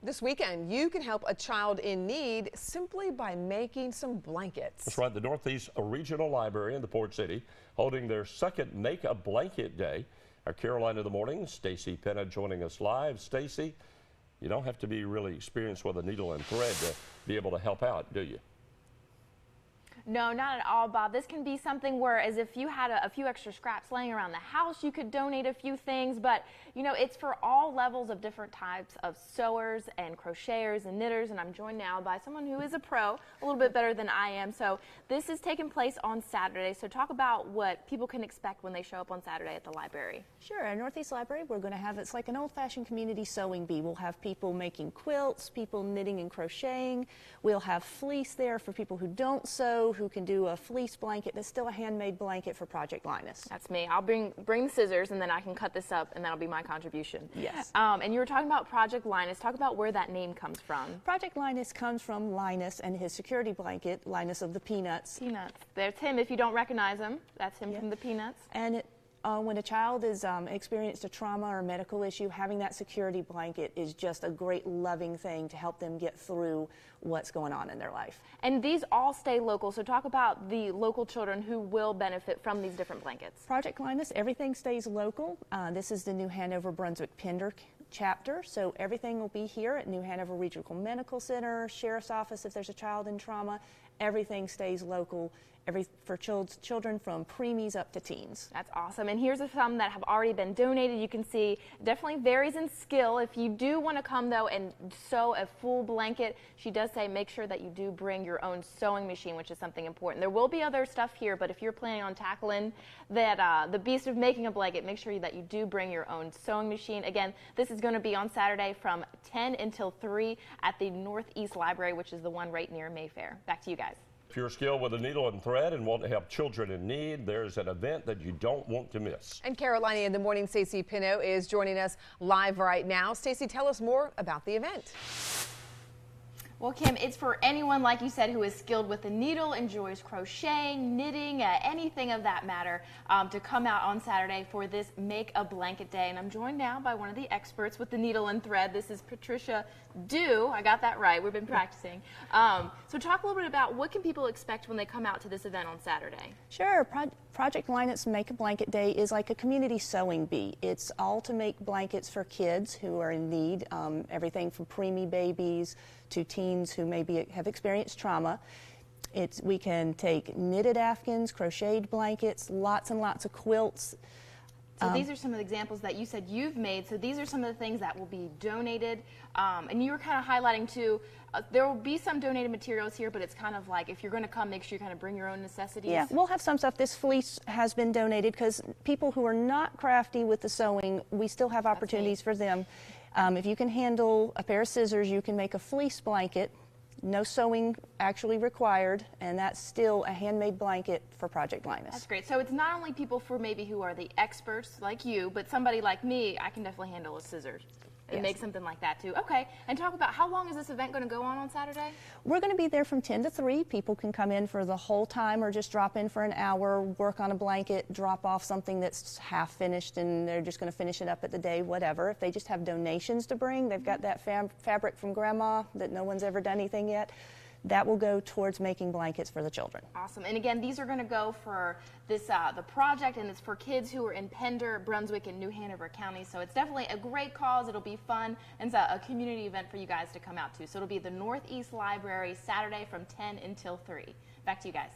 This weekend, you can help a child in need simply by making some blankets. That's right. The Northeast Regional Library in the Port City holding their second Make a Blanket Day. Our Carolina of the Morning, Stacy Penna joining us live. Stacy, you don't have to be really experienced with a needle and thread to be able to help out, do you? No, not at all, Bob. This can be something where, as if you had a few extra scraps laying around the house, you could donate a few things. But, you know, it's for all levels of different types of sewers and crocheters and knitters. And I'm joined now by someone who is a pro, a little bit better than I am. So this is taking place on Saturday. So talk about what people can expect when they show up on Saturday at the library. Sure. At Northeast Library, we're going to have, it's like an old-fashioned community sewing bee. We'll have people making quilts, people knitting and crocheting. We'll have fleece there for people who don't sew, who can do a fleece blanket that's still a handmade blanket for Project Linus. That's me. I'll bring the scissors, and then I can cut this up, and that'll be my contribution. Yes. And you were talking about Project Linus. Talk about where that name comes from. Project Linus comes from Linus and his security blanket, Linus of the Peanuts. Peanuts. There's him. If you don't recognize him, that's him from the Peanuts. And when a child is experienced a trauma or medical issue, having that security blanket is just a great loving thing to help them get through what's going on in their life. And these all stay local, so talk about the local children who will benefit from these different blankets. Project Linus, everything stays local. This is the New Hanover Brunswick Pender chapter, so everything will be here at New Hanover Regional Medical Center, Sheriff's Office if there's a child in trauma. Everything stays local. For children from preemies up to teens. That's awesome. And here's some that have already been donated. You can see it definitely varies in skill. If you do want to come though and sew a full blanket, she does say make sure that you do bring your own sewing machine, which is something important. There will be other stuff here, but if you're planning on tackling that the beast of making a blanket, make sure that you do bring your own sewing machine. Again, this is going to be on Saturday from 10 until 3 at the Northeast Library, which is the one right near Mayfair. Back to you guys. If you're skilled with a needle and thread and want to help children in need, there's an event that you don't want to miss. And Carolina in the Morning, Stacy Penna is joining us live right now. Stacy, tell us more about the event. Well, Kim, it's for anyone, like you said, who is skilled with the needle, enjoys crocheting, knitting, anything of that matter, to come out on Saturday for this Make a Blanket Day. And I'm joined now by one of the experts with the needle and thread. This is Patricia Dew. I got that right. We've been practicing. So talk a little bit about what can people expect when they come out to this event on Saturday? Sure. Project Linus Make a Blanket Day is like a community sewing bee. It's all to make blankets for kids who are in need, everything from preemie babies to teens who maybe have experienced trauma. We can take knitted afghans, crocheted blankets, lots and lots of quilts. So these are some of the examples that you said you've made. So these are some of the things that will be donated. And you were kind of highlighting too, there will be some donated materials here, but it's kind of like if you're going to come, make sure you kind of bring your own necessities. Yeah, we'll have some stuff. This fleece has been donated because people who are not crafty with the sewing, we still have opportunities for them. If you can handle a pair of scissors, you can make a fleece blanket. No sewing actually required, and that's still a handmade blanket for Project Linus. That's great. So it's not only people for maybe who are the experts like you, but somebody like me, I can definitely handle a scissors and make something like that too. Okay, and talk about how long is this event going to go on Saturday? We're going to be there from 10 to 3. People can come in for the whole time or just drop in for an hour, work on a blanket, drop off something that's half finished and they're just going to finish it up at the day, whatever. If they just have donations to bring, they've got that fabric from Grandma that no one's ever done anything yet. That will go towards making blankets for the children. Awesome. And again, these are going to go for this the project, and it's for kids who are in Pender, Brunswick, and New Hanover counties. So it's definitely a great cause. It'll be fun, and it's a community event for you guys to come out to. So it'll be the Northeast Library Saturday from 10 until 3. Back to you guys.